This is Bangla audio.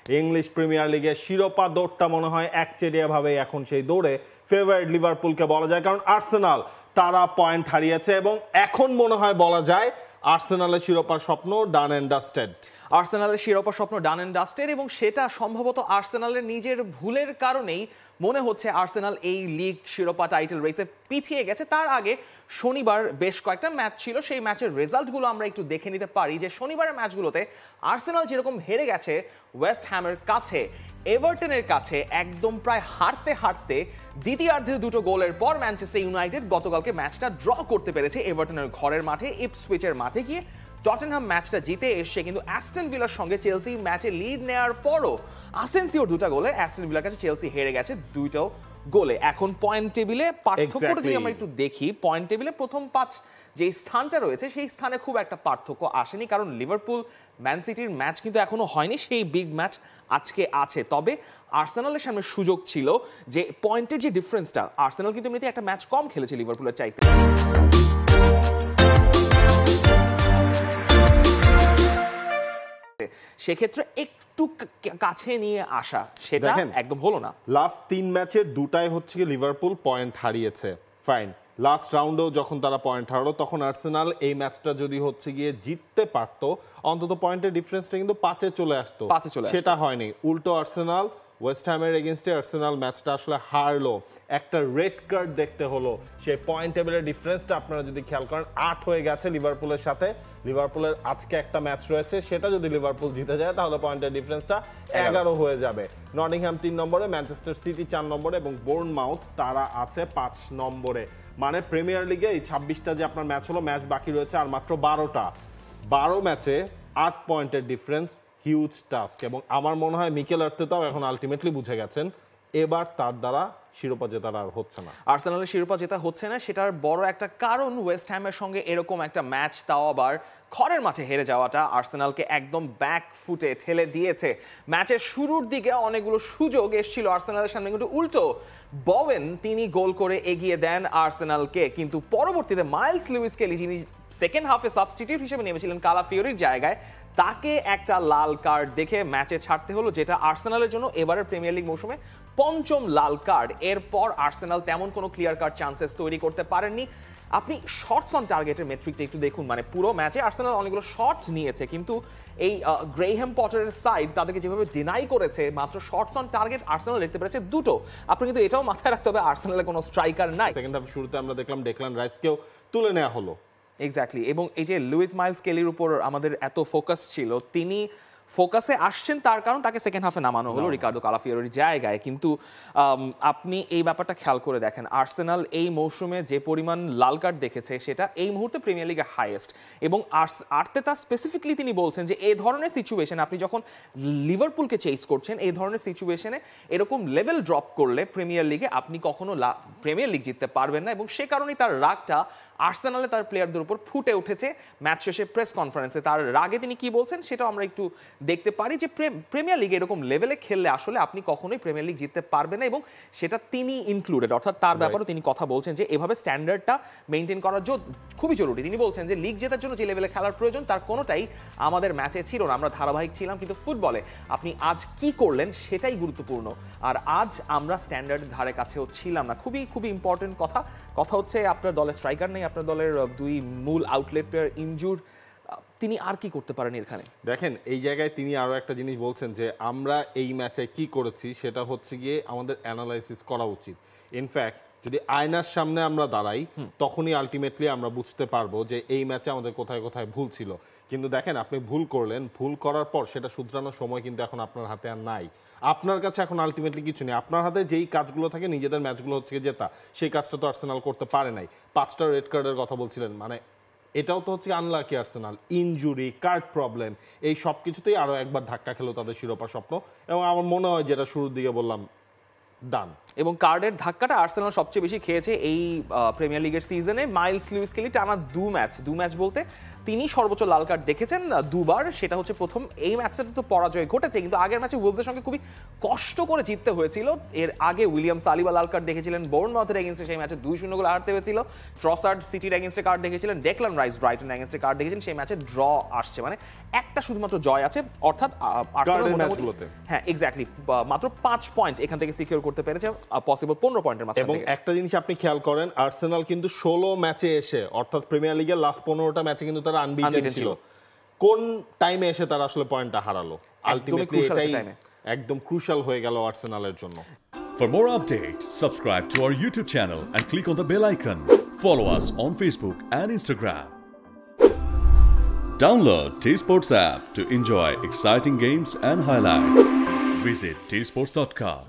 ইংলিশ প্রিমিয়ার লিগের শিরোপা দৌড়টা মনে হয় একচেটিয়াভাবে এখন সেই দৌড়ে ফেভারিট লিভারপুলকে বলা যায়, কারণ আর্সেনাল তারা পয়েন্ট হারিয়েছে এবং এখন মনে হয় বলা যায় আর্সেনালের শিরোপার স্বপ্ন ডান অ্যান্ড ডাস্টেড। আর্সেনালের শিরোপা স্বপ্ন ডান অ্যান্ড ডাস্টেড, এবং সেটা সম্ভবত আর্সেনালের নিজের ভুলের কারণেই মনে হচ্ছে আর্সেনাল এই লিগ শিরোপা টাইটেল রেসে পিছিয়ে গেছে। তার আগে শনিবার বেশ কয়েকটা ম্যাচ ছিল, সেই ম্যাচের রেজাল্টগুলো আমরা একটু দেখে নিতে পারি যে শনিবারের ম্যাচগুলোতে আর্সেনাল যেরকম হেরে গেছে ওয়েস্ট হ্যামের কাছে, এভারটনের কাছে একদম প্রায় হারতে হারতে দ্বিতীয়ার্ধে দুটো গোলের পর ম্যানচেস্টার ইউনাইটেড গতকালকে ম্যাচটা ড্র করতে পেরেছে এভারটনের ঘরের মাঠে। ইপসউইচের মাঠে গিয়ে টটেনহাম ম্যাচটা জিতে এসছে, কিন্তু অ্যাস্টন ভিলার সঙ্গে চেলসি ম্যাচে লিড নেওয়ার পরও আসেনসিওর দুটো গোলে অ্যাস্টন ভিলার কাছে চেলসি হেরে গেছে দুটো গোলে। এখন পয়েন্ট টেবিলে পার্থক্যটা যদি আমরা একটু দেখি, পয়েন্ট টেবিলে প্রথম 5 যে স্থানটা রয়েছে সেই স্থানে খুব একটা পার্থক্য আসেনি, কারণ লিভারপুল ম্যান সিটির ম্যাচ কিন্তু এখনো হয়নি, সেই বিগ ম্যাচ আজকে আছে। তবে আর্সেনালের সামনে সুযোগ ছিল যে পয়েন্টের যে ডিফারেন্সটা, আর্সেনাল কিন্তু এমনিতে একটা ম্যাচ কম খেলেছে লিভারপুলের চাইতে। সেক্ষেত্রে একটু কাছে নিয়ে আসা সেটা একদম হলো না। লাস্ট 3 ম্যাচের দুটাই হচ্ছে কি লিভারপুল পয়েন্ট হারিয়েছে, ফাইন। লাস্ট রাউন্ডেও যখন তারা পয়েন্ট হারালো তখন আর্সেনাল এই ম্যাচটা যদি হচ্ছে গিয়ে জিততে পারতো অন্তত পয়েন্টের ডিফারেন্সটা কিন্তু 5-এ চলে আসতো, সেটা হয়নি। উল্টো আর্সেনাল ওয়েস্ট হ্যামের এগেনস্টে আর্সেনাল ম্যাচটা আসলে হারলো, একটা রেড কার্ড দেখতে হলো। সেই পয়েন্ট টেবিলের ডিফারেন্সটা আপনারা যদি খেয়াল করেন 8 হয়ে গেছে লিভারপুলের সাথে। লিভারপুলের আজকে একটা ম্যাচ রয়েছে, সেটা যদি লিভারপুল জিতে যায় তাহলে পয়েন্টের ডিফারেন্সটা 11 হয়ে যাবে। নটিংহ্যাম 3 নম্বরে, ম্যানচেস্টার সিটি 4 নম্বরে এবং বোর্নমাউথ তারা আছে 5 নম্বরে। মানে প্রিমিয়ার লিগে এই 26টা যে আপনার ম্যাচ হলো, ম্যাচ বাকি রয়েছে আর মাত্র 12টা। 12 ম্যাচে 8 পয়েন্টের ডিফারেন্স, হিউজ টাস্ক। এবং আমার মনে হয় মিকেল আর্তেতাও এখন আলটিমেটলি বুঝে গেছেন এবার তার দ্বারা শিরোপা জেতা আর হচ্ছে না। আর্সেনালের শিরোপা জেতা হচ্ছে না, সেটার বড় একটা কারণ ওয়েস্ট হ্যামের সঙ্গে এরকম একটা ম্যাচ, তাও আবার ঘরের মাঠে হেরে যাওয়াটা আর্সেনালকে একদম ব্যাক ফুটে ঠেলে দিয়েছে। ম্যাচের শুরুর দিকে অনেকগুলো সুযোগ এসেছিল আর্সেনালের সামনে, কিন্তু উল্টো বোয়েন তিনি গোল করে এগিয়ে দেন আর্সেনালকে, কিন্তু পরবর্তীতে মাইলস লুইস কেলি, যিনি সেকেন্ড হাফে সাবস্টিটিউট হিসেবে নেমেছিলেন কালাফিওরির জায়গায়, তাকে একটা লাল কার্ড দেখে ম্যাচে ছাড়তে হলো, যেটা আর্সেনালের জন্য এবারের প্রিমিয়ার লিগ মৌসুমে 5ম লাল কার্ড। এরপর আর্সেনাল তেমন কোনো ক্লিয়ার কাট চান্সেস তৈরি করতে পারেননি। আপনি শটস অন টার্গেটের মেট্রিকটা একটু দেখুন, মানে পুরো ম্যাচে আর্সেনাল অনেকগুলো শটস নিয়েছে, কিন্তু এই গ্রেহাম পটারের সাইড তাদেরকে যেভাবে ডিনাই করেছে, মাত্র শটস অন টার্গেট আর্সেনাল দেখতে পেরেছে 2টো। আপনি কিন্তু এটাও মাথায় রাখতে হবে আর্সেনালের কোনো স্ট্রাইকার নাই। সেকেন্ড হাফ শুরুতে আমরা দেখলাম ডেকলান রাইসকেও তুলে নেওয়া হলো। এক্স্যাক্টলি, এবং এই যে লুইস মাইলস কেলির উপর আমাদের এত ফোকাস ছিল, তিনি ফোকাসে আসছেন তার কারণ তাকে সেকেন্ড হাফে নামানো হলো রিকার্ডো কালাফিওরির জায়গায়। কিন্তু আপনি এই ব্যাপারটা খেয়াল করে দেখেন, আর্সেনাল এই মৌসুমে যে পরিমাণ লাল কার্ড দেখেছে সেটা এই মুহূর্তে প্রিমিয়ার লিগে হাইয়েস্ট। এবং আর্তেতা স্পেসিফিকলি তিনি বলছেন যে এই ধরনের সিচুয়েশন আপনি যখন লিভারপুলকে চেস করছেন, এই ধরনের সিচুয়েশনে এরকম লেভেল ড্রপ করলে প্রিমিয়ার লিগে আপনি কখনো প্রিমিয়ার লিগ জিততে পারবেন না। এবং সে কারণেই তার রাগটা আর্সেনালে তার প্লেয়ারদের উপর ফুটে উঠেছে ম্যাচ শেষে প্রেস কনফারেন্সে। তার রাগে তিনি কি বলছেন সেটাও আমরা একটু দেখতে পারি, যে প্রিমিয়ার লিগে এরকম লেভেলে খেললে আসলে আপনি কখনোই প্রিমিয়ার লিগ জিততে পারবেন না, এবং সেটা তিনি ইনক্লুডেড, অর্থাৎ তার ব্যাপারেও তিনি কথা বলছেন যে এভাবে স্ট্যান্ডার্ডটা মেনটেন করা খুবই জরুরি। তিনি বলছেন যে লিগ জেতার জন্য যে লেভেলে খেলার প্রয়োজন তার কোনোটাই আমাদের ম্যাচে ছিল না, আমরা ধারাবাহিক ছিলাম, কিন্তু ফুটবলে আপনি আজ কি করলেন সেটাই গুরুত্বপূর্ণ, আর আজ আমরা স্ট্যান্ডার্ডের ধারে কাছেও ছিলাম না। খুবই খুবই ইম্পর্টেন্ট কথা হচ্ছে আপনার দলের স্ট্রাইকার নেই, আপনার দলের 2 মূল আউটলেট প্লেয়ার ইনজুর, তিনি আর কি করতে পারেন এখানে? দেখেন এই জায়গায় তিনি আরো একটা জিনিস বলছেন যে আমরা এই ম্যাচে কি করেছি সেটা হচ্ছে গিয়ে আমাদের অ্যানালাইসিস করা উচিত। ইনফ্যাক্ট যদি আয়নার সামনে আমরা দাঁড়াই তখনই আলটিমেটলি আমরা বুঝতে পারবো যে এই ম্যাচে আমাদের কোথায় কোথায় ভুল ছিল। কিন্তু দেখেন আপনি ভুল করলেন, ভুল করার পর সেটা শুধরানোর সময় কিন্তু এখন আপনার হাতে আর নাই। আপনার কাছে এখন আলটিমেটলি কিছু নেই, আপনার হাতে যেই কাজগুলো থাকে নিজেদের ম্যাচগুলো হচ্ছে জেতা, সেই কাজটা তো আর্সেনাল করতে পারে নাই। 5টা রেড কার্ডের কথা বলছিলেন, মানে এটাও তো হচ্ছে unlucky Arsenal, injury, card problem, এই সব কিছুতেই আরো একবার ধাক্কা খেলো তাদের শিরোপা স্বপ্ন। এবং আমার মনে হয় যেটা শুরুর দিকে বললাম, ডান। এবং কার্ডের ধাক্কাটা আর্সেনাল সবচেয়ে বেশি খেয়েছে এই প্রিমিয়ার লিগের সিজনে। মাইলস লুইস কেলি টানা দু ম্যাচ বলতে তিনি সর্বোচ্চ লাল কার্ড দেখেছেন দুবার, সেটা হচ্ছে প্রথম। এই ম্যাচটাতে তো পরাজয় ঘটেছে, কিন্তু আগের ম্যাচে উইলসের সঙ্গে খুবই কষ্ট করে জিততে হয়েছিল। এর আগে উইলিয়াম সালিবা লাল কার্ড দেখেছিলেন bournemouth-এর এগেইনস্টে, সেই ম্যাচে 2-0 গোলে হারতে হয়েছিল। ট্রসার্ড সিটির এগেইনস্টে কার্ড দেখেছিলেন, ডেকলান রাইস ব্রাইটনের এগেইনস্টে কার্ড দেখেছিলেন, সেই ম্যাচে ড্র আসছে, মানে একটা শুধুমাত্র জয় আছে, অর্থাৎ আর্সেনাল মোটামুটি হ্যাঁ এক্স্যাক্টলি মাত্র 5 পয়েন্ট এখান থেকে সিকিউর করতে পেরেছে পসিবল 15 পয়েন্টের মাঝখানে। এবং একটা জিনিস আপনি খেয়াল করেন, আর্সেনাল কিন্তু 16 ম্যাচে এসে, অর্থাৎ প্রিমিয়ার লিগের লাস্ট 15টা ম্যাচে কিন্তু তারা আনবিটেন ছিল। কোন টাইমে এসে তারা আসলে পয়েন্টটা হারালো? আলটিমেটলি এটাই একদম ক্রুশাল হয়ে গেল আর্সেনালের জন্য। For more updates, subscribe to our YouTube channel and click on the bell icon. Follow us on Facebook and Instagram. Download T-Sports app to enjoy exciting games and highlights. Visit tsports.com.